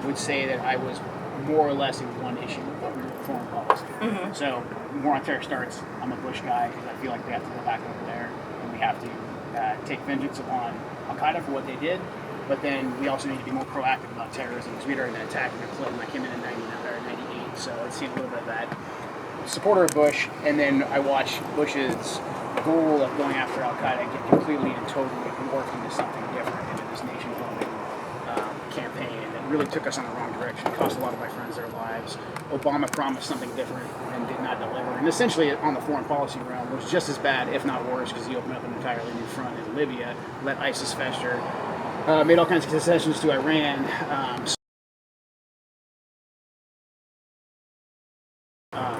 would say that I was more or less in one issue of foreign policy. Mm-hmm. So, War on Terror starts. I'm a Bush guy because I feel like we have to go back over there and we have to take vengeance upon Al-Qaeda for what they did. But then we also need to be more proactive about terrorism because we'd already been attacked in a plane that came in 98. So I'd seen a little bit of that. Supporter of Bush, and then I watched Bush's goal of going after Al-Qaeda get completely and totally morphed into something different, into this nation-building campaign that really took us in the wrong direction. It cost a lot of my friends their lives. Obama promised something different and did not deliver. And essentially, on the foreign policy realm, was just as bad, if not worse, because he opened up an entirely new front in Libya, let ISIS fester, made all kinds of concessions to Iran.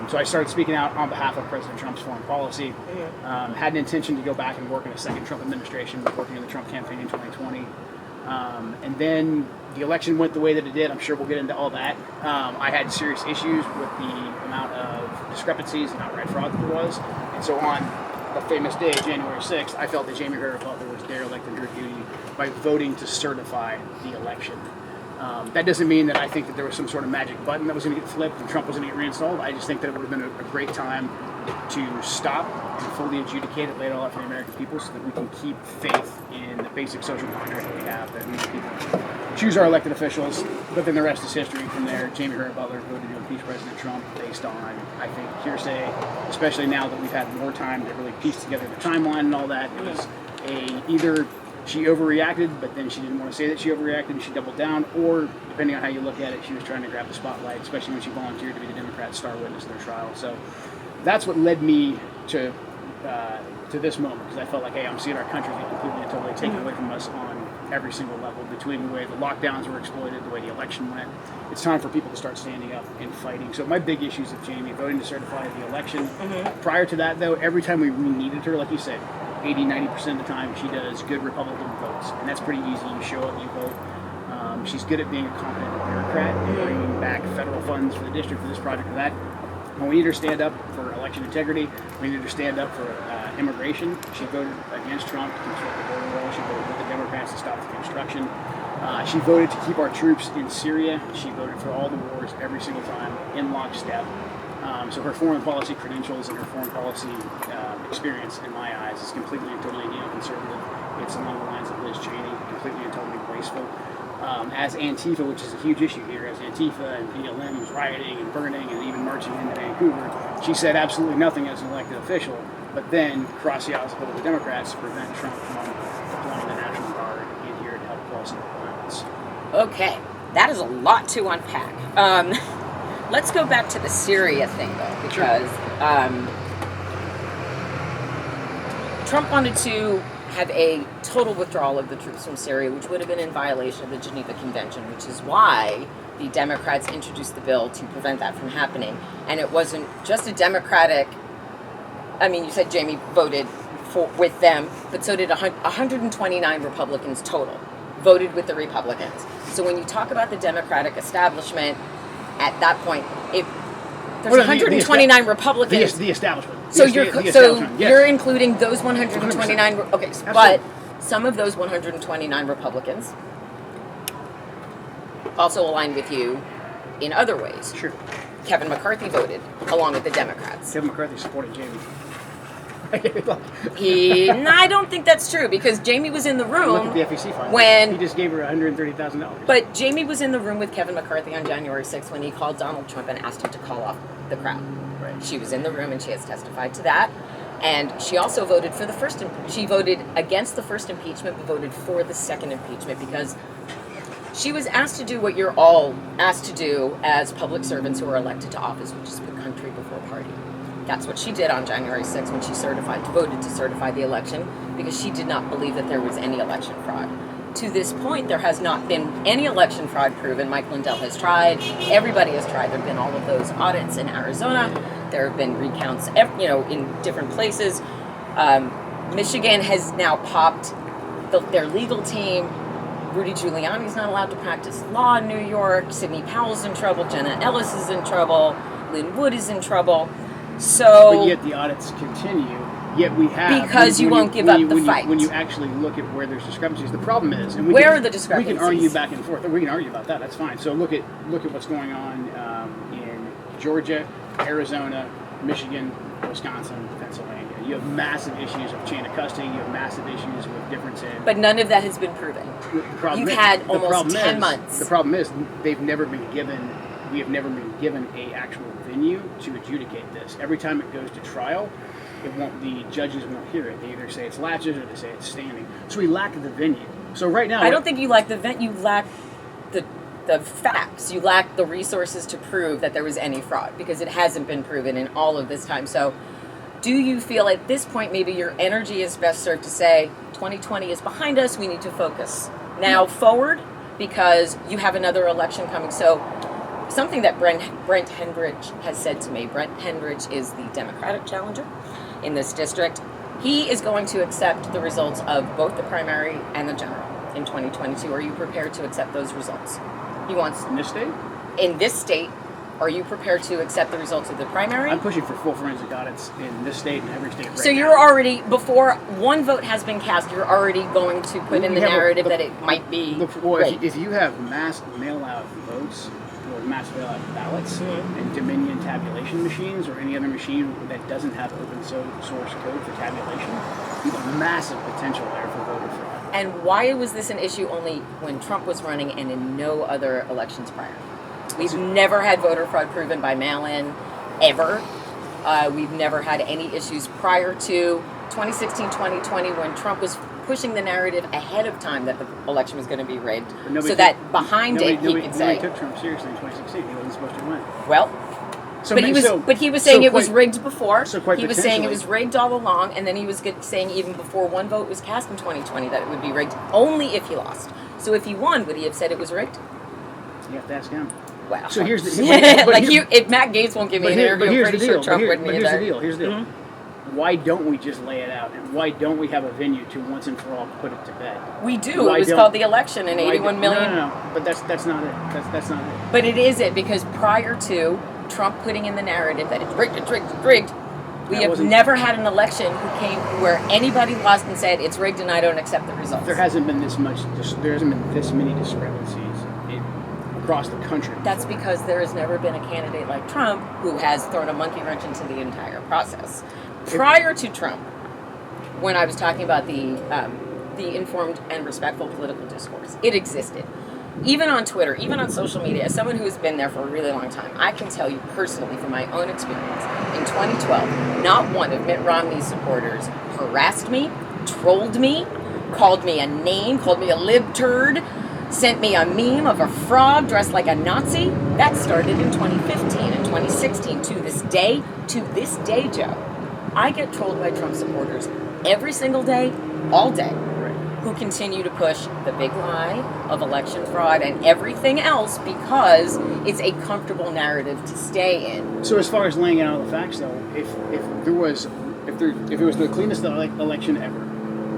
So I started speaking out on behalf of President Trump's foreign policy. Had an intention to go back and work in a second Trump administration, working in the Trump campaign in 2020. And then the election went the way that it did. I'm sure we'll get into all that. I had serious issues with the amount of discrepancies and outright fraud that there was. And so on the famous day, January 6th, I felt that Jaime Herrera-Beutler was derelict in her duty by voting to certify the election. That doesn't mean that I think that there was some sort of magic button that was going to get flipped and Trump was going to get reinstalled. I just think that it would have been a great time to stop and fully adjudicate it, lay it all out for the American people so that we can keep faith in the basic social contract that we have, that we people choose our elected officials, but then the rest is history from there. Jaime Herrera-Beutler voted to impeach President Trump based on, I think, hearsay, especially now that we've had more time to really piece together the timeline and all that. It was either she overreacted, but then she didn't want to say that she overreacted and she doubled down, or depending on how you look at it, she was trying to grab the spotlight, especially when she volunteered to be the Democrats' star witness in their trial. So that's what led me to this moment, because I felt like, hey, I'm seeing our country get completely and totally taken away from us on every single level, between the way the lockdowns were exploited, the way the election went. It's time for people to start standing up and fighting. So my big issues with Jaime voting to certify the election. Prior to that, though, every time we needed her, like you said, 80-90% of the time she does good Republican votes, and that's pretty easy. You show up, you vote. She's good at being a competent bureaucrat and bringing back federal funds for the district for this project or that. When we need her to stand up for election integrity, we need her to stand up for immigration. She voted against Trump to construct the border wall. She voted with the Democrats to stop the construction. She voted to keep our troops in Syria. She voted for all the wars every single time in lockstep. So her foreign policy credentials and her foreign policy experience, in my eyes, is completely and totally neoconservative. It's along the lines of Liz Cheney, completely and totally wasteful. As Antifa, which is a huge issue here, as Antifa and BLM was rioting and burning and even marching into Vancouver, she said absolutely nothing as an elected official, but then crossed the aisles with the Democrats to prevent Trump from deploying the National Guard in here to help quell some violence. Okay, that is a lot to unpack. Let's go back to the Syria thing, though, because Trump wanted to have a total withdrawal of the troops from Syria, which would have been in violation of the Geneva Convention, which is why the Democrats introduced the bill to prevent that from happening. And it wasn't just a Democratic, I mean, you said Jaime voted with them, but so did 129 Republicans total, voted with the Republicans. So when you talk about the Democratic establishment, at that point, if there's 129 Republicans, the establishment. So you're including those 129. 100%. Okay, absolutely. But some of those 129 Republicans also aligned with you in other ways. Sure. Kevin McCarthy voted along with the Democrats. Kevin McCarthy supported Jaime. I don't think that's true, because Jaime was in the room. Look at the FEC file. When he just gave her $130,000. But Jaime was in the room with Kevin McCarthy on January 6th when he called Donald Trump and asked him to call off the crowd. Right. She was in the room and she has testified to that. And she also voted for the first. She voted against the first impeachment, but voted for the second impeachment because she was asked to do what you're all asked to do as public servants who are elected to office, which is put country before party. That's what she did on January 6th when she voted to certify the election, because she did not believe that there was any election fraud. To this point, there has not been any election fraud proven. Mike Lindell has tried. Everybody has tried. There have been all of those audits in Arizona. There have been recounts, in different places. Michigan has now popped their legal team. Rudy Giuliani's not allowed to practice law in New York. Sidney Powell's in trouble. Jenna Ellis is in trouble. Lynn Wood is in trouble. So, but yet the audits continue. Yet we have because you won't give up the fight. When you actually look at where there's discrepancies, the problem is, and where are the discrepancies? We can argue back and forth. We can argue about that. That's fine. So look at what's going on in Georgia, Arizona, Michigan, Wisconsin, Pennsylvania. You have massive issues of chain of custody. You have massive issues with difference in. But none of that has been proven. You've had almost 10 months. The problem is they've never been given. We have never been given a actual venue to adjudicate this. Every time it goes to trial, the judges won't hear it. They either say it's laches or they say it's standing. So we lack the venue. So right now, I don't think you lack the venue. You lack the facts. You lack the resources to prove that there was any fraud because it hasn't been proven in all of this time. So do you feel at this point maybe your energy is best served to say 2020 is behind us, we need to focus now forward because you have another election coming? So something that Brent Hendrich has said to me, Brent Hendrich is the Democratic challenger in this district. He is going to accept the results of both the primary and the general in 2022. Are you prepared to accept those results? He wants... In this state? In this state, are you prepared to accept the results of the primary? I'm pushing for full forensic audits in this state and every state right So you're already, before one vote has been cast, you're already going to put in the narrative that it might be if you have mass mail-out votes or mass mail-out ballots and Dominion tabulation machines or any other machine that doesn't have open source code for tabulation, you have a massive potential there for voter fraud. And why was this an issue only when Trump was running and in no other elections prior? We've never had voter fraud proven by mail-in, ever. We've never had any issues prior to 2016, 2020, when Trump was pushing the narrative ahead of time that the election was going to be rigged, so that behind it he could say... Nobody took Trump seriously in 2016. He wasn't supposed to win. Well... But he was saying it was rigged before. He was saying it was rigged all along, and then he was saying even before one vote was cast in 2020 that it would be rigged only if he lost. So if he won, would he have said it was rigged? You have to ask him. Wow. So here's the if Matt Gaetz won't give me an interview, I'm pretty sure Trump wouldn't either. Here's the deal. Mm-hmm. Why don't we just lay it out, and why don't we have a venue to once and for all put it to bed? We do. It was called the election, and 81 million. No. But that's not it. That's not it. But it is it because prior to Trump putting in the narrative that it's rigged, we have never had an election where anybody lost and said it's rigged and I don't accept the results. There hasn't been this many discrepancies across the country. That's because there has never been a candidate like Trump who has thrown a monkey wrench into the entire process. Prior to Trump, when I was talking about the informed and respectful political discourse, it existed. Even on Twitter, even on social media, as someone who has been there for a really long time, I can tell you personally from my own experience, in 2012, not one of Mitt Romney's supporters harassed me, trolled me, called me a name, called me a lib-turd, sent me a meme of a frog dressed like a Nazi. That started in 2015 and 2016. To this day, Joe, I get trolled by Trump supporters every single day, all day, who continue to push the big lie of election fraud and everything else because it's a comfortable narrative to stay in. So as far as laying out all the facts, though, if it was the cleanest election ever,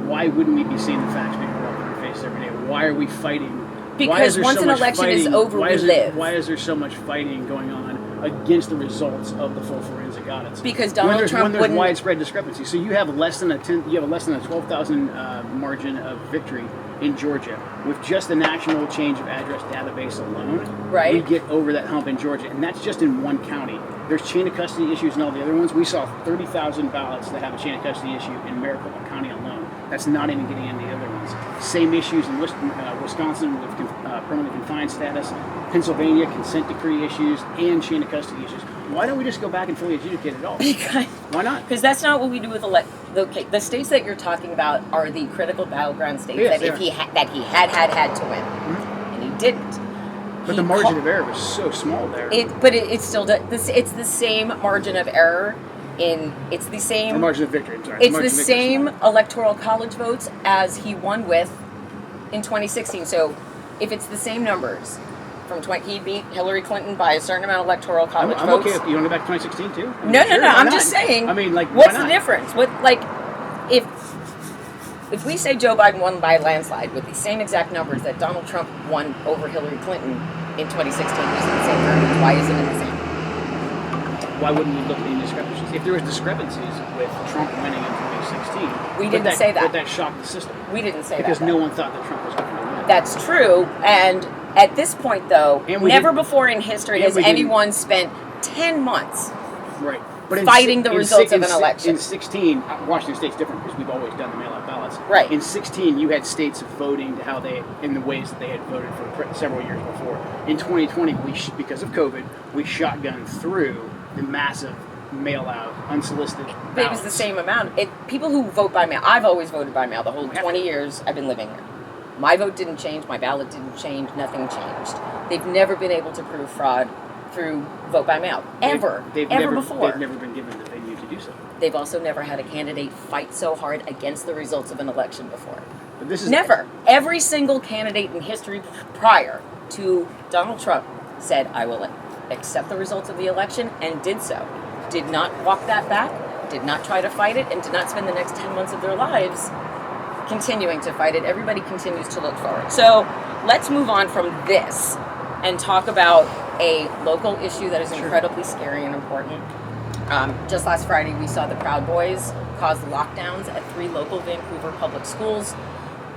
why wouldn't we be seeing the facts being brought in our face every day? Why are we fighting? Because once an election is over, we live. Why is there so much fighting going on against the results of the full forensic audits? Because Donald Trump when there's widespread discrepancy. So you have less than a 12,000 margin of victory in Georgia with just the national change of address database alone. Right. We get over that hump in Georgia, and that's just in one county. There's chain of custody issues in all the other ones. We saw 30,000 ballots that have a chain of custody issue in Maricopa County alone. That's not even getting into the other ones. Same issues in Wisconsin with permanently confined status, Pennsylvania consent decree issues, and chain of custody issues. Why don't we just go back and fully adjudicate it all? Why not? Because that's not what we do with the states that you're talking about are the critical battleground states that he had to win, and he didn't. But the margin of error was so small there. It's still it's the same margin of error. It's the same. The margin of victory. I'm sorry. It's the same electoral college votes as he won with in 2016. So, if it's the same numbers he beat Hillary Clinton by a certain amount of electoral college votes. I'm okay if you want to go back to 2016 too. No. I'm just saying. I mean, like, what's the difference? If we say Joe Biden won by a landslide with the same exact numbers that Donald Trump won over Hillary Clinton in 2016 using the same numbers, why isn't it the same? why wouldn't we look at any discrepancies? If there was discrepancies with Trump winning in 2016, we didn't say that. Would that shock the system? We didn't say because that. Because no one thought that Trump was going to win. That's true. And at this point, though, never before in history has anyone spent 10 months right. fighting the results of an election. In 16, Washington State's different because we've always done the mail-out ballots. Right. In 16, you had states voting to how they, in the ways that they had voted for several years before. In 2020, because of COVID, we shotgunned through the massive mail-out, unsolicited ballots. But it was the same amount. People who vote by mail, I've always voted by mail the whole 20 years I've been living here. My vote didn't change, my ballot didn't change, nothing changed. They've never been able to prove fraud through vote by mail. Ever before. They've never been given the venue to do so. They've also never had a candidate fight so hard against the results of an election before. But this is never. Every single candidate in history prior to Donald Trump said, I will accept the results of the election, and did so. Did not walk that back, did not try to fight it, and did not spend the next 10 months of their lives continuing to fight it. Everybody continues to look forward. So let's move on from this and talk about a local issue that is incredibly scary and important. Just last Friday, we saw the Proud Boys cause lockdowns at 3 local Vancouver public schools.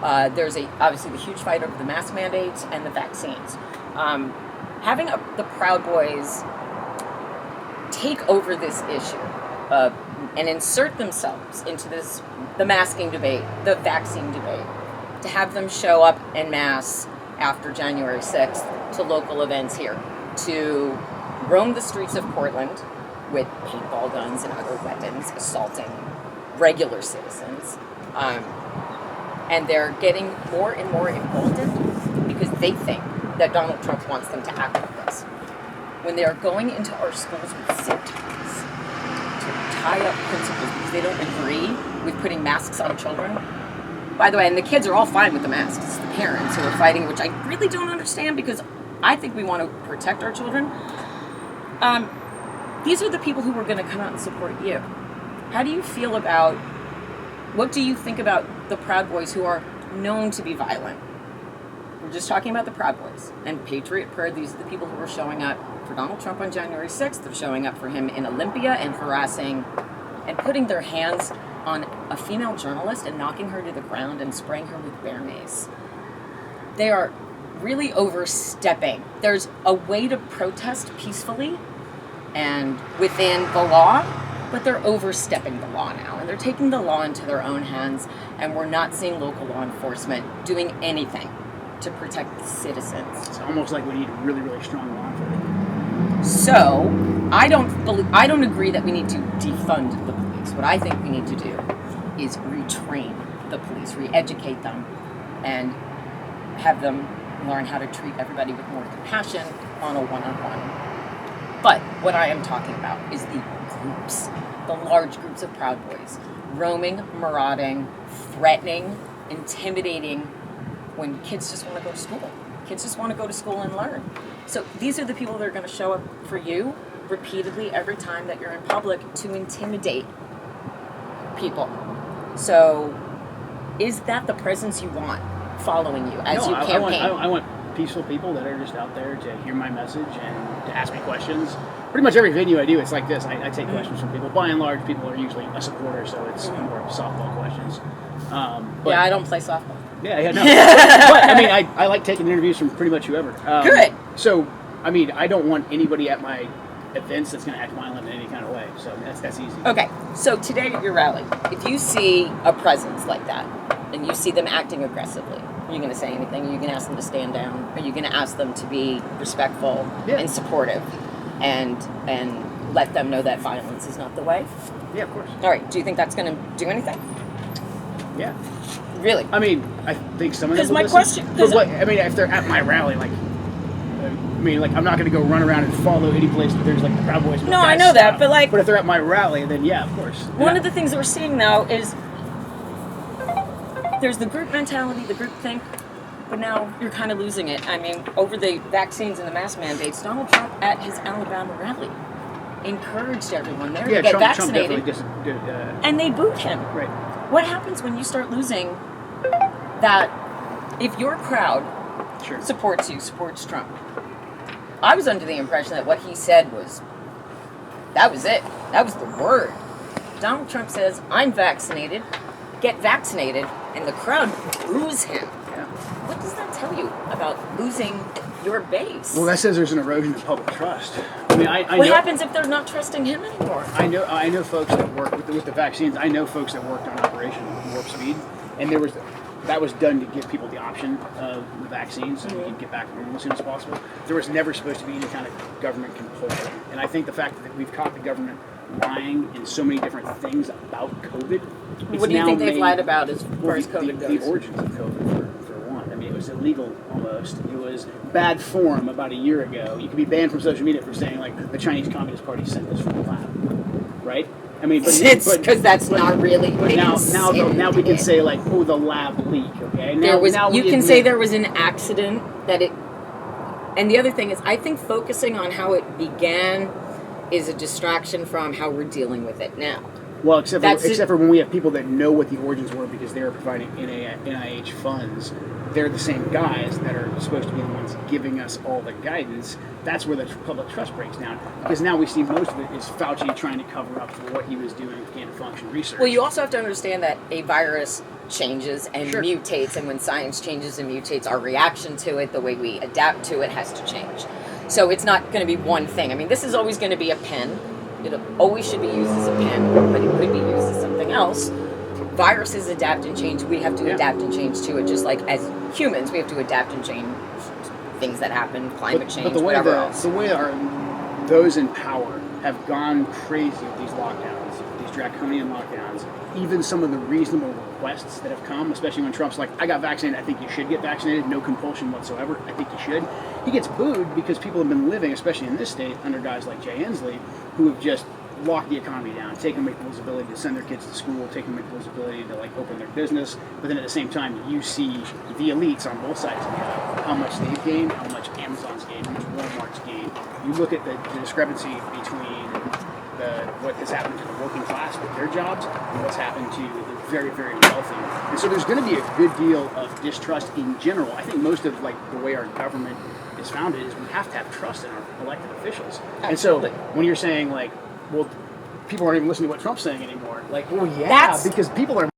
There's obviously the huge fight over the mask mandates and the vaccines. Having the Proud Boys take over this issue and insert themselves into the masking debate, the vaccine debate, to have them show up en masse after January 6th to local events here, to roam the streets of Portland with paintball guns and other weapons, assaulting regular citizens. And they're getting more and more emboldened because they think that Donald Trump wants them to act like this. When they are going into our schools with zip ties to tie up principals because they don't agree with putting masks on children. By the way, and the kids are all fine with the masks. It's the parents who are fighting, which I really don't understand because I think we want to protect our children. These are the people who are going to come out and support you. How do you feel about, what do you think about the Proud Boys who are known to be violent? We're just talking about the Proud Boys and Patriot Prayer. These are the people who are showing up for Donald Trump on January 6th. They're showing up for him in Olympia and harassing and putting their hands on a female journalist and knocking her to the ground and spraying her with bear mace. They are really overstepping. There's a way to protest peacefully and within the law, but they're overstepping the law now, and they're taking the law into their own hands, and we're not seeing local law enforcement doing anything to protect the citizens. It's almost like we need a really, really strong law enforcement. So, I don't agree that we need to defund the police. What I think we need to do is retrain the police, re-educate them, and have them learn how to treat everybody with more compassion on a one-on-one. But what I am talking about is the groups, the large groups of Proud Boys, roaming, marauding, threatening, intimidating when kids just want to go to school. Kids just want to go to school and learn. So these are the people that are going to show up for you repeatedly every time that you're in public to intimidate people. So is that the presence you want following you as you campaign? I want peaceful people that are just out there to hear my message and to ask me questions. Pretty much every video I do, it's like this. I take questions from people. By and large, people are usually a supporter, so it's more softball questions. Yeah, I don't play softball. Yeah, no. But I mean, I like taking interviews from pretty much whoever. Good. So, I mean, I don't want anybody at my events that's going to act violent in any kind of way. So that's easy. Okay. So today at your rally, if you see a presence like that and you see them acting aggressively, are you going to say anything? Are you going to ask them to stand down? Are you going to ask them to be respectful and supportive and let them know that violence is not the way? Yeah, of course. All right. Do you think that's going to do anything? Yeah. Really? I mean, I think some of them will listen. I mean, if they're at my rally, like, I'm not going to go run around and follow any place that there's like the Proud Boys. No, I know that, but like. But if they're at my rally, then yeah, of course. One of the things that we're seeing now is there's the group mentality, the group think, but now you're kind of losing it. I mean, over the vaccines and the mask mandates, Donald Trump at his Alabama rally encouraged everyone there to get vaccinated. Trump definitely and they booed him. Right. What happens when you start losing that? If your crowd supports Trump. I was under the impression that what he said was That was it. That was the word. Donald Trump says, I'm vaccinated, get vaccinated, and the crowd boos him. Yeah. What does that tell you about losing your base? Well, that says there's an erosion of public trust. I mean, I what know, happens if they're not trusting him anymore? I know folks that work with the vaccines. I know folks that worked on Operation Warp Speed, and that was done to give people the option of the vaccine so we could get back to normal as soon as possible. There was never supposed to be any kind of government compulsion. And I think the fact that we've caught the government lying in so many different things about COVID. What do you think they've lied about as far as COVID goes? The origins of COVID, for one. I mean, it was illegal almost. It was bad form about a year ago. You could be banned from social media for saying, like, the Chinese Communist Party sent this from the lab. Right? I mean, it's because that's not really. But now we can say, like, oh, the lab leak. Okay, you can say there was an accident that it. And the other thing is, I think focusing on how it began is a distraction from how we're dealing with it now. Well, except for when we have people that know what the origins were because they were providing NIH funds. They're the same guys that are supposed to be the ones giving us all the guidance. That's where the public trust breaks down. Because now we see most of it is Fauci trying to cover up for what he was doing with gain-of-function research. Well, you also have to understand that a virus changes and mutates, and when science changes and mutates, our reaction to it, the way we adapt to it, has to change. So it's not going to be one thing. I mean, this is always going to be a pen. It always should be used as a pen, but it could be used as something else. Viruses adapt and change. We have to adapt and change to it, just like as humans, we have to adapt and change things that happen, climate change, whatever else. The way those in power have gone crazy with these lockdowns, these draconian lockdowns, even some of the reasonable requests that have come, especially when Trump's like, I got vaccinated, I think you should get vaccinated, no compulsion whatsoever, I think you should. He gets booed because people have been living, especially in this state, under guys like Jay Inslee, who have just lock the economy down, taking away people's ability to send their kids to school, taking away people's ability to like open their business. But then at the same time, you see the elites on both sides of the aisle, how much they've gained, how much Amazon's gained, how much Walmart's gained. You look at the discrepancy between what has happened to the working class with their jobs and what's happened to the very, very wealthy. And so there's going to be a good deal of distrust in general. I think most of like the way our government is founded is we have to have trust in our elected officials. And so when you're saying like, well, people aren't even listening to what Trump's saying anymore. Like, well, yeah, because people are.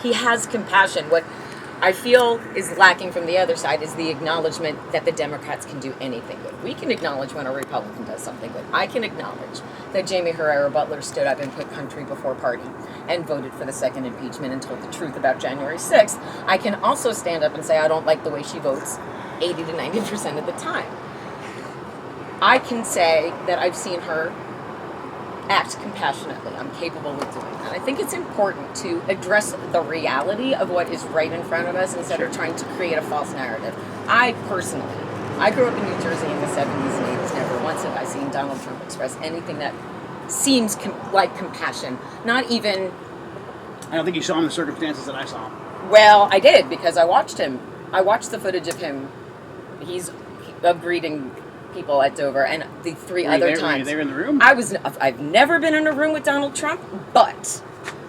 He has compassion. What I feel is lacking from the other side is the acknowledgement that the Democrats can do anything good. We can acknowledge when a Republican does something good. I can acknowledge that Jaime Herrera-Beutler stood up and put country before party and voted for the second impeachment and told the truth about January 6th. I can also stand up and say I don't like the way she votes 80 to 90% of the time. I can say that I've seen her act compassionately. I'm capable of doing that. I think it's important to address the reality of what is right in front of us instead of trying to create a false narrative. I grew up in New Jersey in the 70s and 80s. Never once have I seen Donald Trump express anything that seems like compassion. Not even... I don't think you saw him in the circumstances that I saw him. Well, I did, because I watched him. I watched the footage of him. He's greeting people at Dover, and the three other times. Were you there in the room? I've never been in a room with Donald Trump, but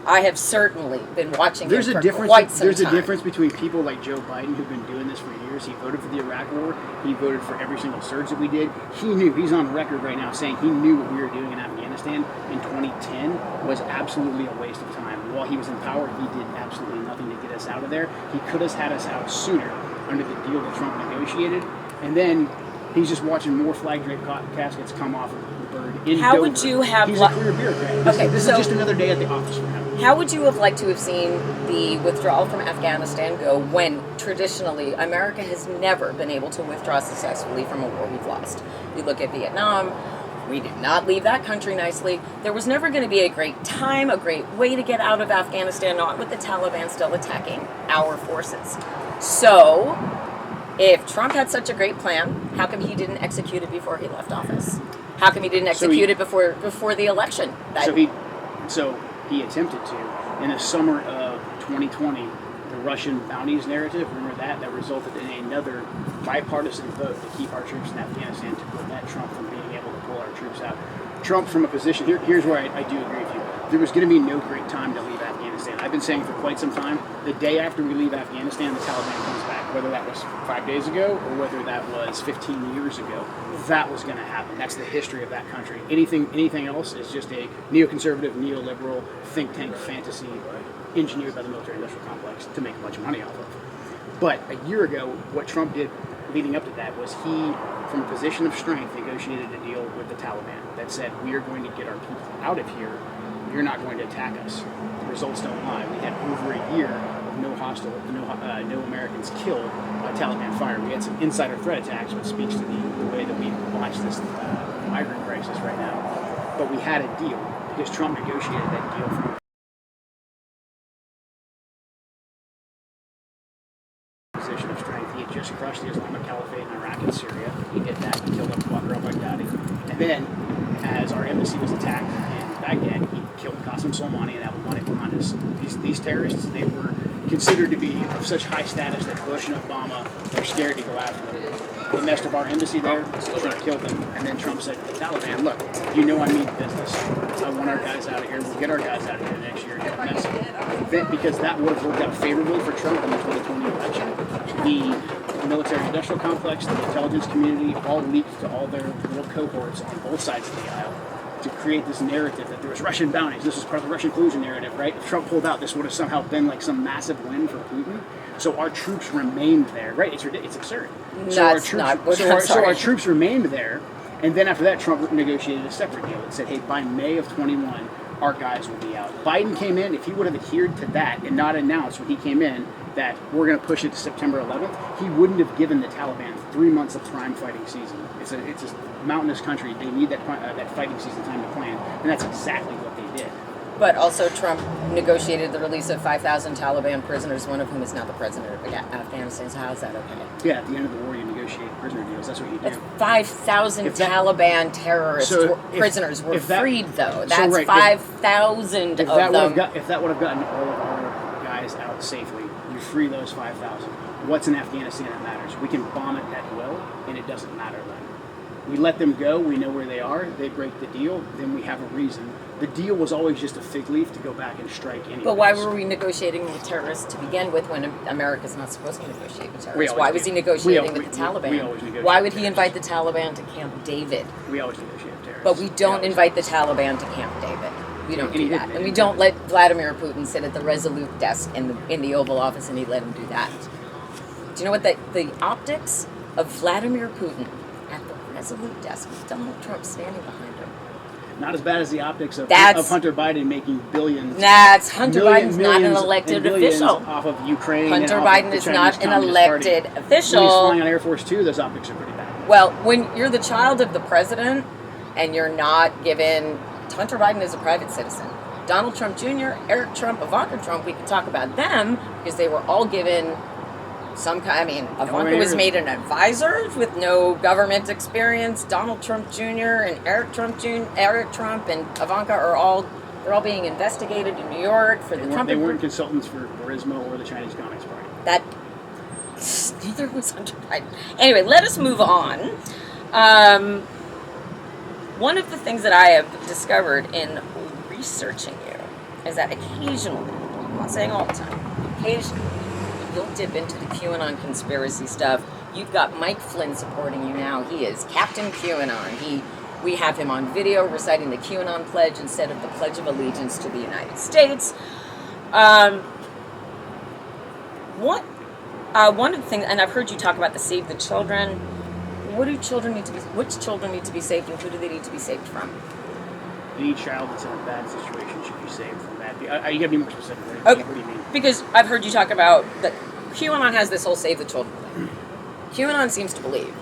I have certainly been watching him for quite some time. There's a difference between people like Joe Biden who've been doing this for years. He voted for the Iraq War. He voted for every single surge that we did. He knew. He's on record right now saying he knew what we were doing in Afghanistan in 2010 was absolutely a waste of time. While he was in power, he did absolutely nothing to get us out of there. He could have had us out sooner under the deal that Trump negotiated. And then he's just watching more flag draped caskets come off of the bird in How Dover. would you have... He's a career bureaucrat. This is just another day at the office for him. How would you have liked to have seen the withdrawal from Afghanistan go when, traditionally, America has never been able to withdraw successfully from a war we've lost? We look at Vietnam. We did not leave that country nicely. There was never going to be a great time, a great way to get out of Afghanistan, not with the Taliban still attacking our forces. So... if Trump had such a great plan, how come he didn't execute it before he left office? How come he didn't execute it before the election? So he attempted to. In the summer of 2020, the Russian bounties narrative, remember that resulted in another bipartisan vote to keep our troops in Afghanistan to prevent Trump from being able to pull our troops out. Trump, from a position, here's where I do agree with you. There was going to be no great time to leave Afghanistan. I've been saying for quite some time, the day after we leave Afghanistan, the Taliban comes back. whether that was 5 days ago or whether that was 15 years ago. That was going to happen. That's the history of that country. Anything else is just a neoconservative, neoliberal think tank fantasy engineered by the military-industrial complex to make a bunch of money off of. But a year ago, what Trump did leading up to that was he, from a position of strength, negotiated a deal with the Taliban that said, we are going to get our people out of here. You're not going to attack us. The results don't lie. We had over a year of no Americans killed by Taliban fire. We had some insider threat attacks, which speaks to the way that we watch this migrant crisis right now. But we had a deal because Trump negotiated that deal from a position of strength. He had just crushed the Islamic Caliphate in Iraq and Syria. He did that. He killed Abu Bakr al-Baghdadi. And then, as our embassy was attacked in Baghdad, he killed Qasem Soleimani and Abu Bakr. These terrorists, they were considered to be of such high status that Bush and Obama were scared to go after them. They messed up our embassy there, Trump killed them, and then Trump said to the Taliban, look, you know I mean business. I want our guys out of here. We'll get our guys out of here next year. Because that would have worked out favorably for Trump in the 2020 election. The military-industrial complex, the intelligence community, all leaked to all their little cohorts on both sides of the aisle to create this narrative that there was Russian bounties. This was part of the Russian collusion narrative, right? If Trump pulled out, this would have somehow been like some massive win for Putin. So our troops remained there, right? It's absurd. So our troops remained there, and then after that, Trump negotiated a separate deal that said, hey, by May of 21, our guys will be out. Biden came in, if he would have adhered to that and not announced when he came in that we're going to push it to September 11th, he wouldn't have given the Taliban 3 months of prime fighting season. It's a mountainous country. They need that fighting season time to plan, and that's exactly what they did. But also Trump negotiated the release of 5,000 Taliban prisoners, one of whom is now the president of Afghanistan. So how is that okay? Yeah, at the end of the war, you negotiate prisoner deals. That's what you do. That's 5,000 Taliban terrorist prisoners were freed, though. That's 5,000 of them. If that would have gotten all of our guys out safely, you free those 5,000. What's in Afghanistan that matters? We can bomb it at will, and it doesn't matter then. We let them go. We know where they are. They break the deal. Then we have a reason. The deal was always just a fig leaf to go back and strike anyone. But why were we negotiating with terrorists to begin with when America's not supposed to negotiate with terrorists? Why was he negotiating with the Taliban? We always negotiate. Why would he invite the Taliban to Camp David? We always negotiate with terrorists. But we don't invite the Taliban to Camp David. We don't do that. And we don't let Vladimir Putin sit at the Resolute desk in the Oval Office, and he let him do that. Do you know what the optics of Vladimir Putin at the Resolute desk with Donald Trump standing behind him? Not as bad as the optics of Hunter Biden making billions. Hunter Biden's not an elected official. Off of Ukraine. Hunter Biden is not an elected official. When he's flying on Air Force Two, those optics are pretty bad. Well, when you're the child of the president and you're not given... Hunter Biden is a private citizen. Donald Trump Jr., Eric Trump, Ivanka Trump, we could talk about them because they were all given some kind... I mean, Ivanka was made an advisor with no government experience. Donald Trump Jr. and Eric Trump and Ivanka are all being investigated in New York for the Trump... They weren't consultants for Burisma or the Chinese Communist Party. Neither was Hunter Biden. Anyway, let us move on. One of the things that I have discovered in researching you is that occasionally, I'm not saying all the time, occasionally you'll dip into the QAnon conspiracy stuff. You've got Mike Flynn supporting you now. He is Captain QAnon. We have him on video reciting the QAnon pledge instead of the Pledge of Allegiance to the United States. One of the things, and I've heard you talk about the Save the Children. Which children need to be saved, and who do they need to be saved from? Any child that's in a bad situation should be saved from that. You gotta be more specific. Okay. What do you mean? Because I've heard you talk about that QAnon has this whole Save the Children thing. QAnon seems to believe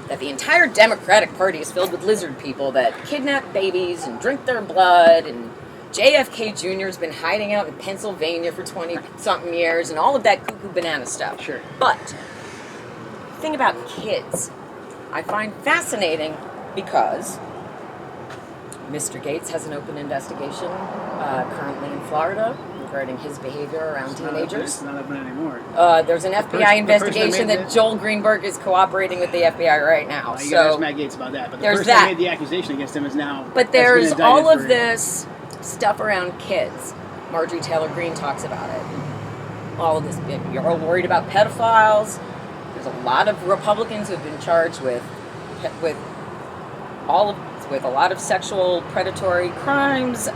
that the entire Democratic Party is filled with lizard people that kidnap babies and drink their blood, and JFK Jr. has been hiding out in Pennsylvania for 20-something years, and all of that cuckoo banana stuff. Sure. But the thing about kids I find fascinating because Mr. Gates has an open investigation currently in Florida regarding his behavior around teenagers. It's not open anymore. There's an FBI investigation that Joel Greenberg is cooperating with the FBI right now. You can ask Matt Gates about that. But the person that made the accusation against him is now... But there's all of this stuff around kids. Marjorie Taylor Greene talks about it. All of this. You're all worried about pedophiles. There's a lot of Republicans who've been charged with a lot of sexual predatory crimes.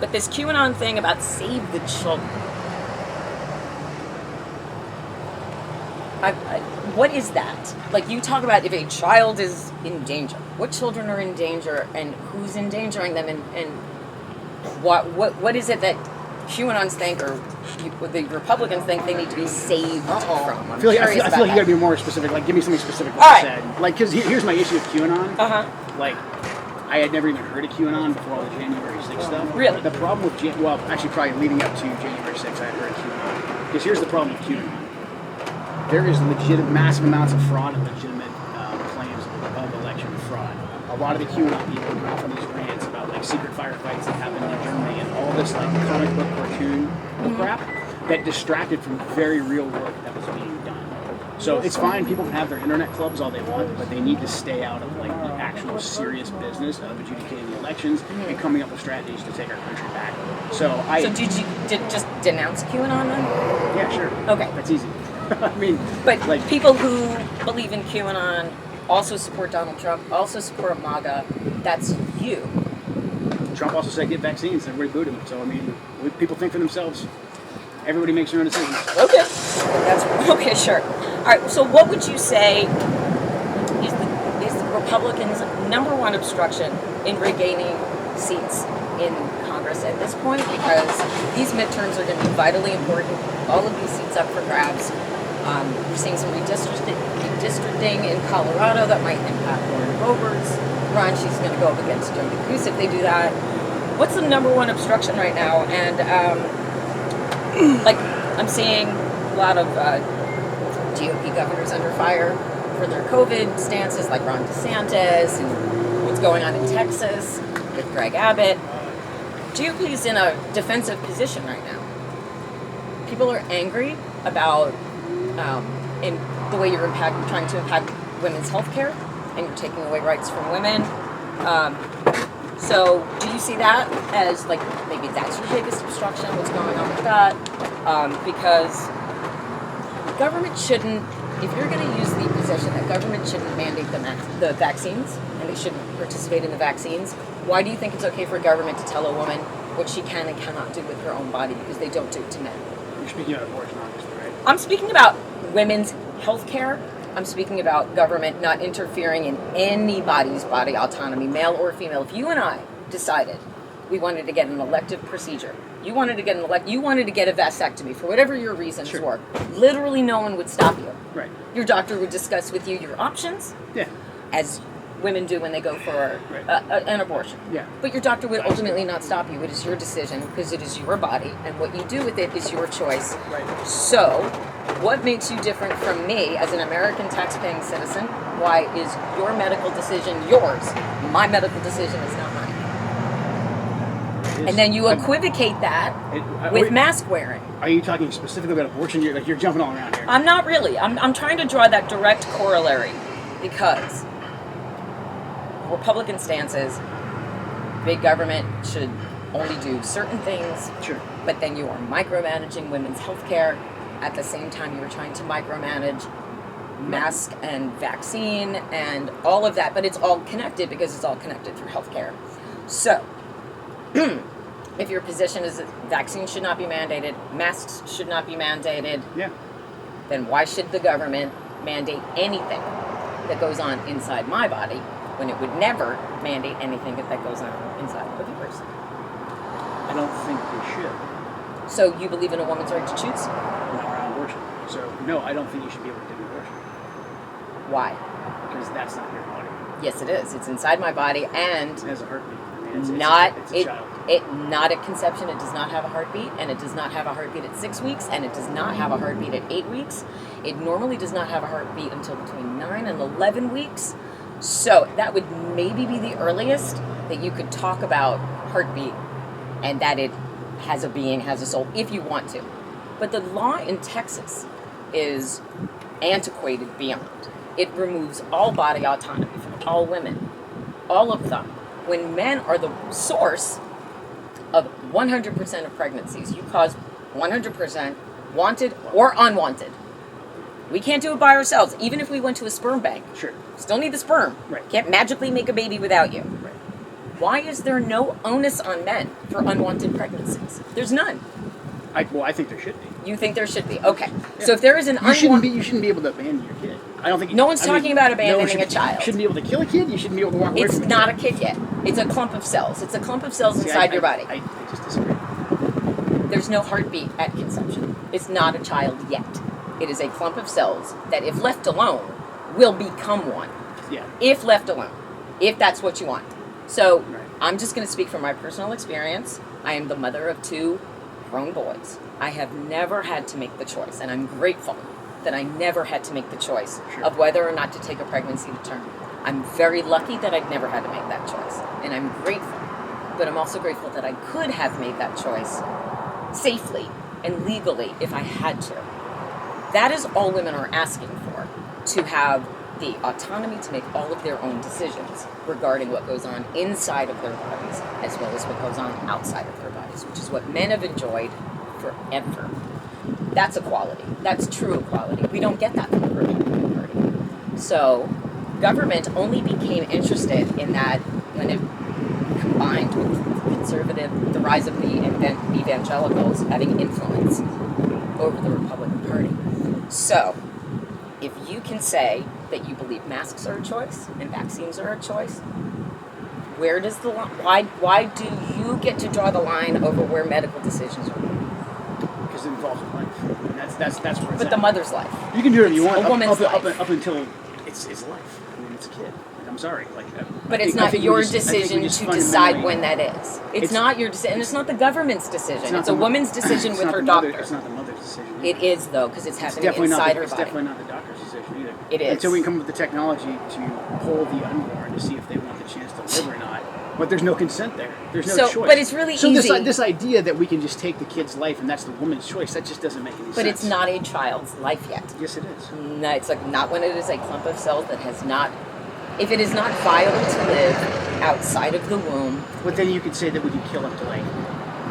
But this QAnon thing about save the children. What is that? Like, you talk about if a child is in danger, what children are in danger, and who's endangering them, and what is it that QAnons think, or the Republicans think they need to be saved from? I feel like you got to be more specific. Like, give me something specific. Like you said. Like, because here's my issue with QAnon. Like, I had never even heard of QAnon before all the January 6th stuff. Really? The problem with actually probably leading up to January 6th, I had heard of QAnon. Because here's the problem with QAnon. There is massive amounts of fraud and legitimate claims of election fraud. A lot of the QAnon people go off on these rants about like secret firefights that happened in Germany and all this like comic book cartoon crap that distracted from very real work that was being done. So it's fine, people can have their internet clubs all they want, but they need to stay out of like the actual serious business of adjudicating the elections and coming up with strategies to take our country back. So did you just denounce QAnon then? Yeah, sure. Okay. That's easy. I mean, but like people who believe in QAnon also support Donald Trump, also support MAGA. That's you. Trump also said get vaccines, and everybody booed him. So I mean, people think for themselves. Everybody makes their own decisions. Okay, that's okay. Sure. All right. So, what would you say is the Republicans' number one obstruction in regaining seats in Congress at this point? Because these midterms are going to be vitally important. All of these seats up for grabs. We're seeing some redistricting in Colorado that might impact Lauren Boebert's run. She's going to go up against Joe Cruz if they do that. What's the number one obstruction right now? And like, I'm seeing a lot of GOP governors under fire for their COVID stances, like Ron DeSantis, and what's going on in Texas with Greg Abbott. GOP is in a defensive position right now. People are angry about in the way you're trying to impact women's health care, and you're taking away rights from women. So do you see that as, like, maybe that's your biggest obstruction, what's going on with that? Because government shouldn't, if you're going to use the position that government shouldn't mandate the vaccines, and they shouldn't participate in the vaccines, why do you think it's okay for government to tell a woman what she can and cannot do with her own body, because they don't do it to men? You're speaking about abortion, obviously, right? I'm speaking about women's health care. I'm speaking about government not interfering in anybody's body autonomy, male or female. If you and I decided we wanted to get an elective procedure, you wanted to get a vasectomy for whatever your reasons were, literally no one would stop you. Right. Your doctor would discuss with you your options, as women do when they go for an abortion. Yeah. But your doctor would ultimately not stop you. It is your decision, because it is your body, and what you do with it is your choice. Right. So, what makes you different from me as an American taxpaying citizen? Why is your medical decision yours? My medical decision is not mine. And then you equivocate that with mask wearing. Are you talking specifically about abortion? You're jumping all around here. I'm not really. I'm trying to draw that direct corollary, because Republican stance is big government should only do certain things. Sure. But then you are micromanaging women's health care. At the same time, you are trying to micromanage mask and vaccine and all of that. But it's all connected, because it's all connected through health care. So, if your position is that vaccines should not be mandated, masks should not be mandated, then why should the government mandate anything that goes on inside my body, when it would never mandate anything that goes on inside of yours? I don't think they should. So you believe in a woman's right to choose? Not around abortion. So no, I don't think you should be able to do abortion. Why? Because that's not your body. Yes, it is. It's inside my body, and it has a heartbeat. It's not at conception. It does not have a heartbeat, and it does not have a heartbeat at 6 weeks, and it does not have a heartbeat at 8 weeks. It normally does not have a heartbeat until between 9 and 11 weeks. So that would maybe be the earliest that you could talk about heartbeat, and that it has a being, has a soul, if you want to. But the law in Texas is antiquated beyond. It removes all body autonomy from all women, all of them. When men are the source of 100% of pregnancies, you cause 100% wanted or unwanted. We can't do it by ourselves. Even if we went to a sperm bank, Sure. still need the sperm. Right. Can't magically make a baby without you. Right. Why is there no onus on men for unwanted pregnancies? There's none. I think there should be. You think there should be? Okay. Yeah. So if there is an You shouldn't be able to abandon your kid. I don't think. No one's talking about abandoning a a child. You shouldn't be able to kill a kid. You shouldn't be able to walk away It's from a not kid. a kid yet. It's a clump of cells. It's a clump of cells See, inside your body. I just disagree. There's no heartbeat at conception. It's not a child yet. It is a clump of cells that, if left alone, will become one. Yeah. If left alone. If that's what you want. So, Right. I'm just going to speak from my personal experience. I am the mother of 2 grown boys. I have never had to make the choice, and I'm grateful that I never had to make the choice Sure. of whether or not to take a pregnancy to term. I'm very lucky that I've never had to make that choice, and I'm grateful. But I'm also grateful that I could have made that choice safely and legally if I had to. That is all women are asking for, to have the autonomy to make all of their own decisions regarding what goes on inside of their bodies as well as what goes on outside of their bodies, which is what men have enjoyed forever. That's equality. That's true equality. We don't get that from the Republican Party. So government only became interested in that when it combined with conservative, the rise of the evangelicals having influence over the Republican Party. So, if you can say that you believe masks are a choice and vaccines are a choice, where does the line? Why do you get to draw the line over where medical decisions are made? Because it involves a life. And that's where it's But at. the mother's life. You can do whatever you want. A woman's life. Up until it's life. I mean, it's a kid. Like, I'm sorry. But it's I not think your we just- I think we decision just to decide fundamentally- when that is. It's not your decision, and it's not the government's decision. not It's a the mo- woman's decision it's with not her the mother- doctor. It's not the mother's decision. It is, though, because it's It's happening definitely inside her it's body. definitely not the doctor's decision either. It is. Until we come up with the technology to poll the unborn to see if they want the chance to live or not. But there's no consent there. There's no So- choice. but it's really so easy. This idea that we can just take the kid's life and that's the woman's choice, that just doesn't make any sense. But it's not a child's life yet. Yes, it is. No, it's like not when it is a clump of cells that has not. If it is not viable to live outside of the womb, But then you could say that we can kill up to like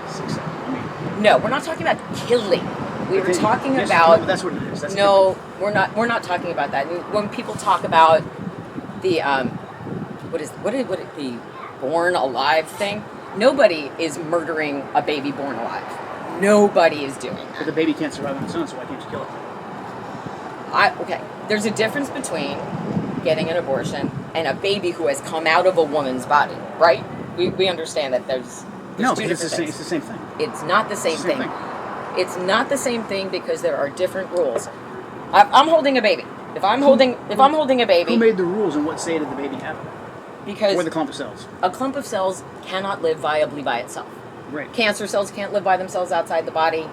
6, 7. I mean, no, we're not talking about killing. We were then- talking yes, about. no, that's what it is. That's No, we're not. We're not talking about that. When people talk about the what is the born alive thing? Nobody is murdering a baby born alive. Nobody is doing But that. the baby can't survive on its own, so why can't you kill it? Okay, there's a difference between getting an abortion and a baby who has come out of a woman's body, right? We understand that there's No, two because different it's the things. same thing. It's not the same It's the same thing. It's not the same thing because there are different rules. I'm holding a baby. If I'm holding a baby, Who made the rules and what say did the baby have? because Or the clump of cells? a clump of cells cannot live viably by itself. Right. Cancer cells can't live by themselves outside the body.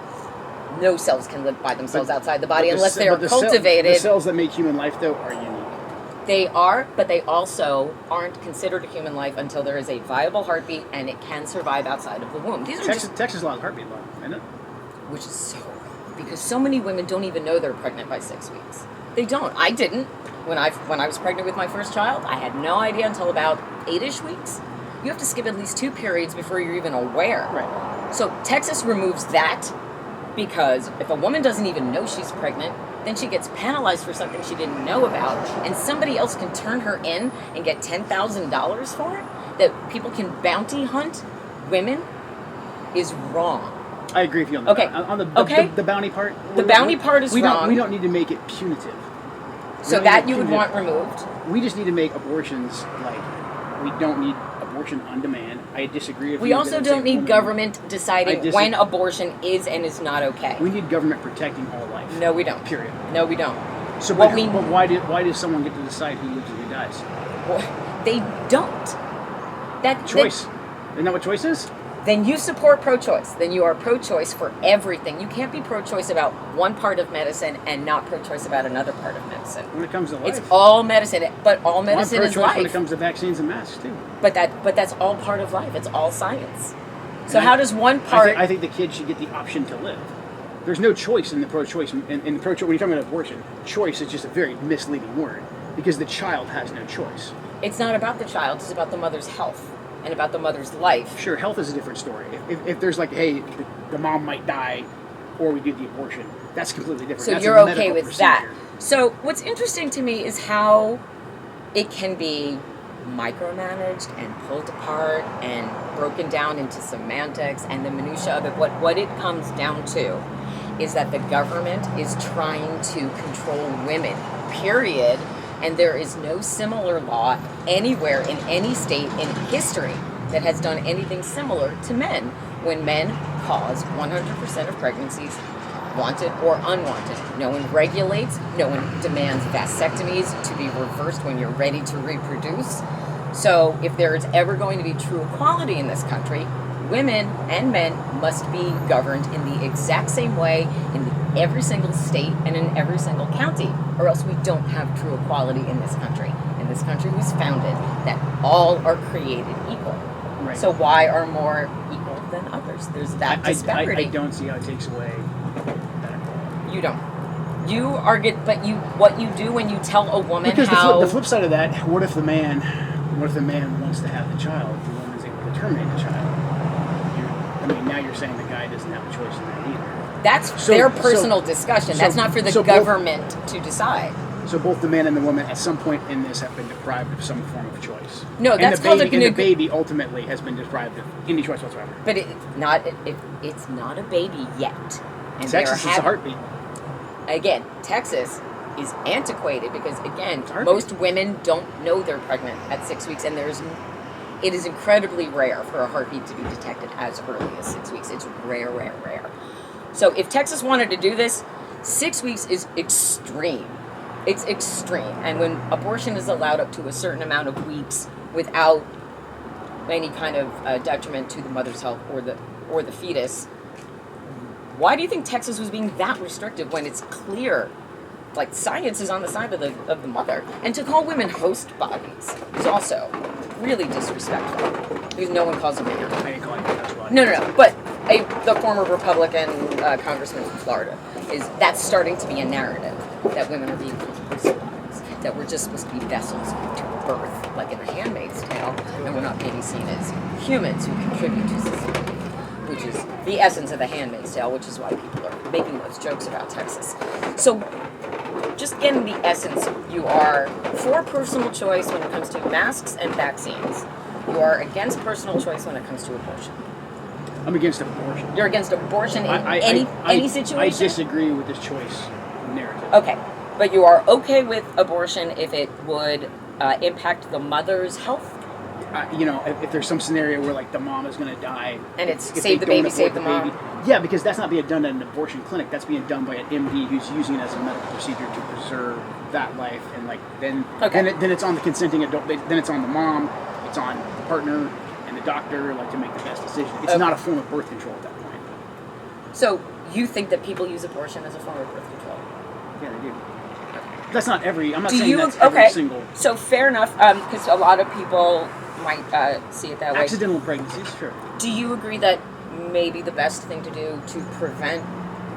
No cells can live by themselves outside the body But unless ce- they are but the cell- cultivated. the cells that make human life, though, are unique. They are, but they also aren't considered a human life until there is a viable heartbeat and it can survive outside of the womb. These are Texas law is heartbeat law, isn't it? which is so wrong because so many women don't even know they're pregnant by 6 weeks. They don't. I didn't. When I was pregnant with my first child, I had no idea until about 8-ish weeks. You have to skip at least 2 periods before you're even aware. Right. So Texas removes that because if a woman doesn't even know she's pregnant, then she gets penalized for something she didn't know about, and somebody else can turn her in and get $10,000 for it. That people can bounty hunt women is wrong. I agree with you on that. Okay. On the bounty part. The bounty part is wrong. We don't need to make it punitive. So that you would want removed. We just need to make abortions like we don't need abortion on demand. I disagree with you. We that also it's don't a need woman- government I deciding disagree. when abortion is and is not okay. We need government protecting all life. No, we don't. Period. No, we don't. So, What but, we- but why does someone get to decide who lives and who dies? They don't. That Choice. Isn't that what choice is? Then you support pro-choice. Then you are pro-choice for everything. You can't be pro-choice about one part of medicine and not pro-choice about another part of medicine. When it comes to life. It's all medicine, but all medicine I'm is pro-choice life. when it comes to vaccines and masks too. But that's all part of life. It's all science. So And how does one part? I think the kid should get the option to live. There's no choice in the pro-choice. In the pro-choice, when you're talking about abortion, choice is just a very misleading word because the child has no choice. It's not about the child. It's about the mother's health and about the mother's life. Sure, health is a different story. If there's like, hey, the mom might die, or we do the abortion, that's completely different. So That's you're a okay medical with procedure. that. So what's interesting to me is how it can be micromanaged and pulled apart and broken down into semantics and the minutia of it. What it comes down to is that the government is trying to control women, period. And there is no similar law anywhere in any state in history that has done anything similar to men when men cause 100% of pregnancies, wanted or unwanted. No one regulates, no one demands vasectomies to be reversed when you're ready to reproduce. So if there is ever going to be true equality in this country, women and men must be governed in the exact same way in every single state and in every single county, or else we don't have true equality in this country. And this country was founded that all are created equal. Right. So why are more equal than others? There's that disparity. I don't see how it takes away that equality. You don't. You are good, but what you do when you tell a woman because how the flip side of that, what if the man wants to have the child, the woman's able to terminate the child? Now you're saying the guy doesn't have a choice in that either. That's their personal discussion. That's not for the government to decide. So both the man and the woman at some point in this have been deprived of some form of choice. No, that's called and the baby ultimately has been deprived of any choice whatsoever. But it's not a baby yet. And Texas, it's a heartbeat. Again, Texas is antiquated because, again, most women don't know they're pregnant at 6 weeks, and it is incredibly rare for a heartbeat to be detected as early as 6 weeks. It's rare, rare, rare. So if Texas wanted to do this, 6 weeks is extreme. It's extreme. And when abortion is allowed up to a certain amount of weeks without any kind of detriment to the mother's health or the fetus, why do you think Texas was being that restrictive when it's clear? Like, science is on the side of the mother. And to call women host bodies is also really disrespectful. Because no one calls them man. I ain't calling it host body. No. But the former Republican congressman from Florida that's starting to be a narrative that women are being called host bodies. That we're just supposed to be vessels to birth, like in The Handmaid's Tale, and we're not being seen as humans who contribute to society, which is the essence of The Handmaid's Tale, which is why people are making those jokes about Texas. So, just getting the essence, you are for personal choice when it comes to masks and vaccines. You are against personal choice when it comes to abortion. I'm against abortion. You're against abortion in any situation? I disagree with this choice narrative. Okay, but you are okay with abortion if it would impact the mother's health? If there's some scenario where like the mom is going to die, and it's save the baby, save the mom. Yeah, because that's not being done at an abortion clinic. That's being done by an MD who's using it as a medical procedure to preserve that life. And then it's on the consenting adult. Then it's on the mom. It's on the partner and the doctor to make the best decision. It's not a form of birth control at that point. So you think that people use abortion as a form of birth control? Yeah, they do. That's not every. I'm not saying that's every single. So fair enough, because a lot of people might see it that way. Accidental pregnancies, sure. Do you agree that maybe the best thing to do to prevent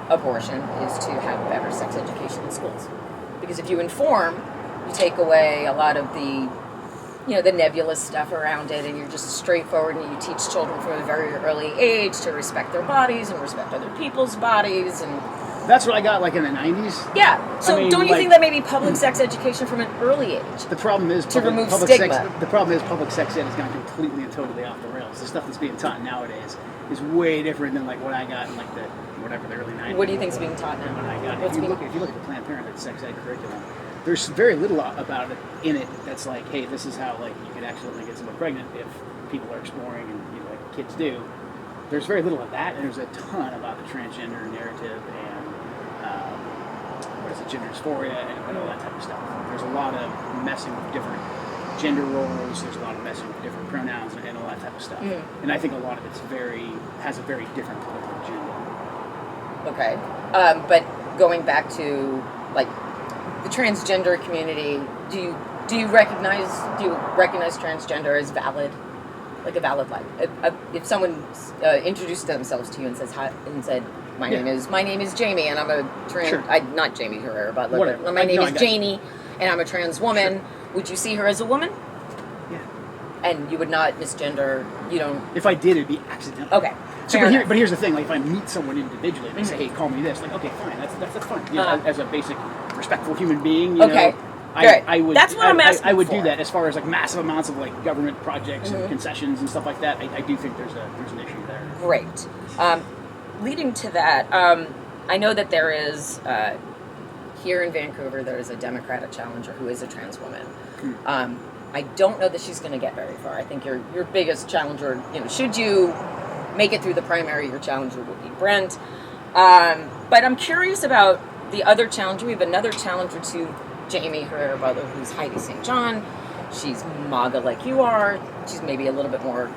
abortion is to have better sex education in schools? Because if you inform, you take away a lot of the nebulous stuff around it, and you're just straightforward, and you teach children from a very early age to respect their bodies and respect other people's bodies. And that's what I got in the 90s. Yeah. So don't you think that maybe public sex education from an early age? The problem is to remove stigma. The problem is public sex ed has gone completely and totally off the rails. The stuff that's being taught nowadays is way different than what I got in the early 90s. What do you think is being taught now? What I got. If you look at the Planned Parenthood sex ed curriculum, there's very little about it in it that's like, hey, this is how you could accidentally get someone pregnant if people are exploring and kids do. There's very little of that, and there's a ton about the transgender narrative and gender dysphoria and all that type of stuff. There's a lot of messing with different gender roles. There's a lot of messing with different pronouns and all that type of stuff. And I think a lot of it's has a very different political agenda. Okay, but going back to the transgender community, do you recognize transgender as valid? Like a valid life. If someone introduced themselves to you and said, my name is Jamie, and I'm a trans. Sure. Not Jaime Herrera-Beutler, but my name is Janie, and I'm a trans woman. Sure. Would you see her as a woman? Yeah. And you would not misgender. You don't. If I did, it'd be accidental. Okay. So, but here's the thing: if I meet someone individually, they say, "Hey, call me this." Okay, fine. That's fine. As a basic respectful human being. You Okay. know, Good. I would. That's what I'm asking I would for. do that as far as like massive amounts of like government projects and concessions and stuff like that. I do think there's an issue there. Great. Leading to that, I know that there is here in Vancouver there is a Democratic challenger who is a trans woman. I don't know that she's going to get very far. I think your biggest challenger, should you make it through the primary, your challenger would be Brent. But I'm curious about the other challenger. We have another challenger to Jaime Herrera-Beutler, who's Heidi St. John. She's MAGA like you are. She's maybe a little bit more,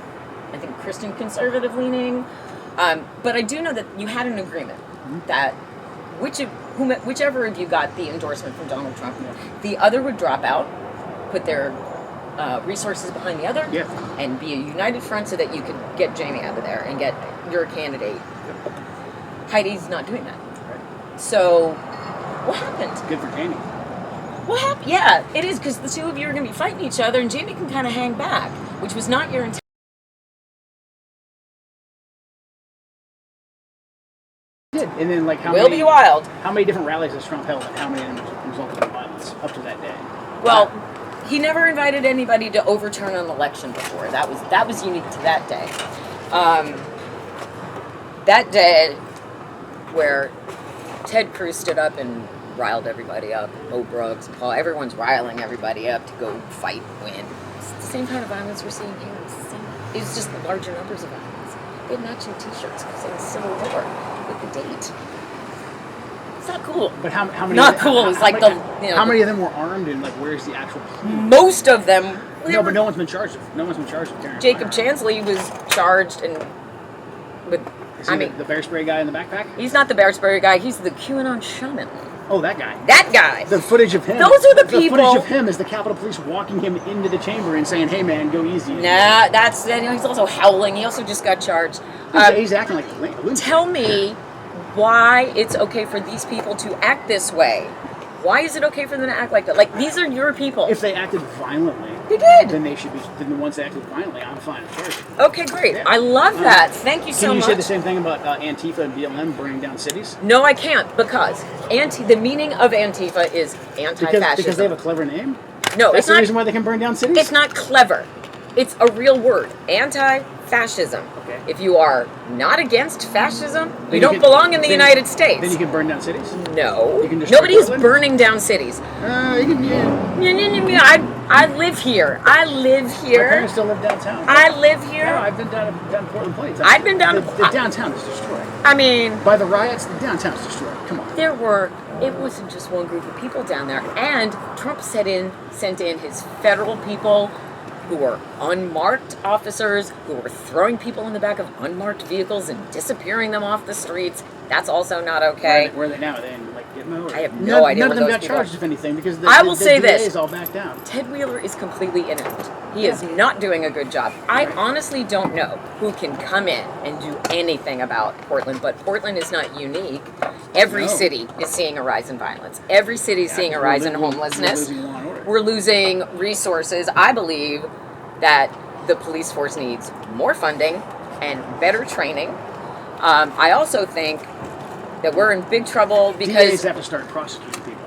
I think, Christian conservative leaning. But I do know that you had an agreement that whichever of you got the endorsement from Donald Trump, the other would drop out, put their resources behind the other, and be a united front so that you could get Jaime out of there and get your candidate. Heidi's not doing that. Right. So, what happened? Good for Jaime. What happened? Yeah, it is, because the two of you are going to be fighting each other, and Jaime can kind of hang back, which was not your intention. And then like Will be wild. How many different rallies has Trump held, and how many of them resulted in violence up to that day? Well, he never invited anybody to overturn an election before. That was unique to that day. That day where Ted Cruz stood up and riled everybody up, Mo Brooks, Paul, everyone's riling everybody up to go fight, win. It's the same kind of violence we're seeing here. It's just the larger numbers of violence. They had matching T-shirts because it was Civil War with the date. It's not cool. But how many? Not cool. It's like how many of them were armed, and like where's the actual? Most of them. No, but no one's been charged. No one's been charged with carrying a Jacob firearm. Chansley was charged and with. Is he the bear spray guy in the backpack? He's not the bear spray guy. He's the QAnon shaman. Oh, that guy. That guy. The footage of him. Those are the people. The footage of him is the Capitol Police walking him into the chamber and saying, "Hey, man, go easy." Nah, he's also howling. He also just got charged. He's acting like a lunatic. Tell me why it's okay for these people to act this way. Why is it okay for them to act like that? Like, these are your people. If they acted violently, they did. Then they should be. Then the ones that acted violently, I'm fine with charging. Okay, great. Yeah. I love that. Thank you so much. Can you say the same thing about Antifa and BLM burning down cities? No, I can't, because the meaning of Antifa is anti-fascism. Because they have a clever name? No, That's it's the not. reason why they can burn down cities? It's not clever. It's a real word. Anti-fascism. Okay. If you are not against fascism, Then you don't belong in the then- United States. Then you can burn down cities? No. You can destroy Nobody's Portland? burning down cities. You can, yeah. I live here. I live My here. parents still live downtown. I live here. Yeah, I've been down Portland Plains. I've been down- The downtown is destroyed. I mean, By the riots, the downtown's destroyed. Come on. it wasn't just one group of people down there. And Trump sent in his federal people who were unmarked officers who were throwing people in the back of unmarked vehicles and disappearing them off the streets. That's also not okay. Where are they now? Are they in, like, Gitmo? I have no idea None of where them those got people charged, if anything, because the say DA this. is all back down. Ted Wheeler is completely inept. He is not doing a good job. I honestly don't know who can come in and do anything about Portland, but Portland is not unique. Every No. city is seeing a rise in violence. Every city is seeing a rise in homelessness. We're losing law and order. We're losing resources. I believe that the police force needs more funding and better training. I also think that we're in big trouble DAs because have to start prosecuting people.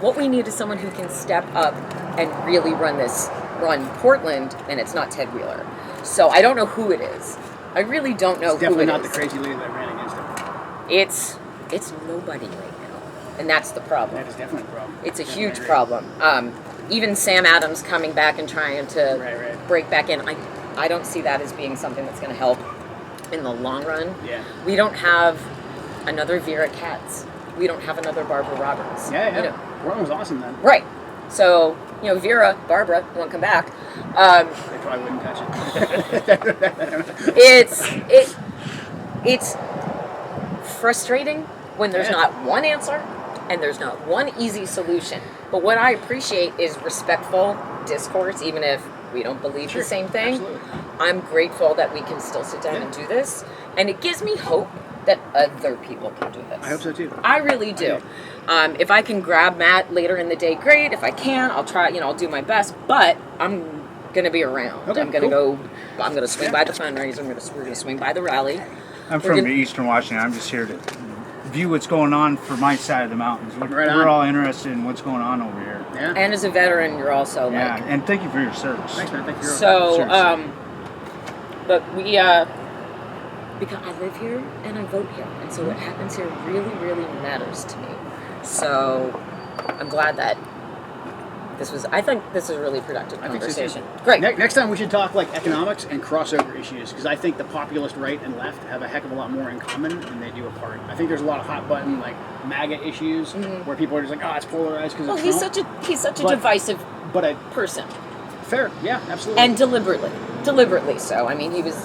what we need is someone who can step up and really run Portland, and it's not Ted Wheeler. So I don't know who it is. I really don't know who it is. Definitely not the crazy lady that ran against him. It's nobody right now, and that's the problem. That is definitely a problem. It's a Definitely huge agree. problem. Even Sam Adams coming back and trying to Right. break back in, I don't see that as being something that's going to help in the long run. Yeah. We don't have another Vera Katz. We don't have another Barbara Roberts. Yeah. You know, Portland was awesome then. right. So, Vera, Barbara, won't come back. They probably wouldn't touch it. It's frustrating when there's not one answer and there's not one easy solution. But what I appreciate is respectful discourse, even if we don't believe the same thing. Absolutely. I'm grateful that we can still sit down and do this. And it gives me hope that other people can do this. I hope so too. I really do. If I can grab Matt later in the day, great. If I can't, I'll try, I'll do my best. But I'm going to be around. Okay, I'm going to cool. I'm going to swing by the fundraiser. We're going to swing by the rally. I'm from Eastern Washington. I'm just here to view what's going on for my side of the mountains. We're all interested in what's going on over here. Yeah. And as a veteran, you're also Yeah, like. and thank you for your service. Thanks, man. Thank you. So, but we, because I live here and I vote here, and so what happens here really, really matters to me. So, I'm glad that I think this is a really productive conversation. So Great. Next time we should talk like economics and crossover issues, because I think the populist right and left have a heck of a lot more in common than they do apart. I think there's a lot of hot button like MAGA issues where people are just like, oh, it's polarized because Well, he's such a divisive person. Fair, yeah, absolutely. And deliberately so. I mean, he was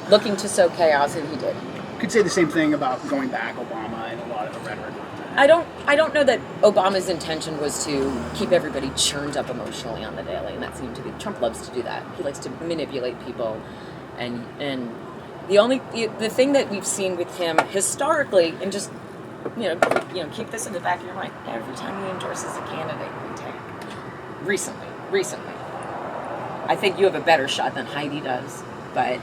looking to sow chaos, and he did. Could say the same thing about going back Obama and a lot of the rhetoric. I don't know that Obama's intention was to keep everybody churned up emotionally on the daily, and that seemed to be Trump loves to do that. He likes to manipulate people, and the thing that we've seen with him historically, and just keep this in the back of your mind. Every time he endorses a candidate, we tank. Recently, I think you have a better shot than Heidi does, but.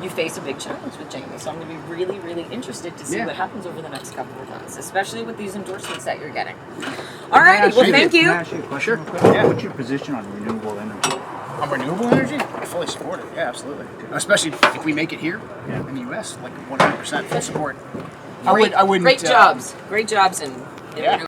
You face a big challenge with Jaime, so I'm going to be really, really interested to see what happens over the next couple of months, especially with these endorsements that you're getting. All righty, well, thank you. Can I ask you a question? Sure. Real quick? Yeah. What's your position on renewable energy? On renewable energy, I fully support it. Yeah, absolutely. Especially if we make it here in the U.S., like 100% full support. I wouldn't. Great jobs in renewable.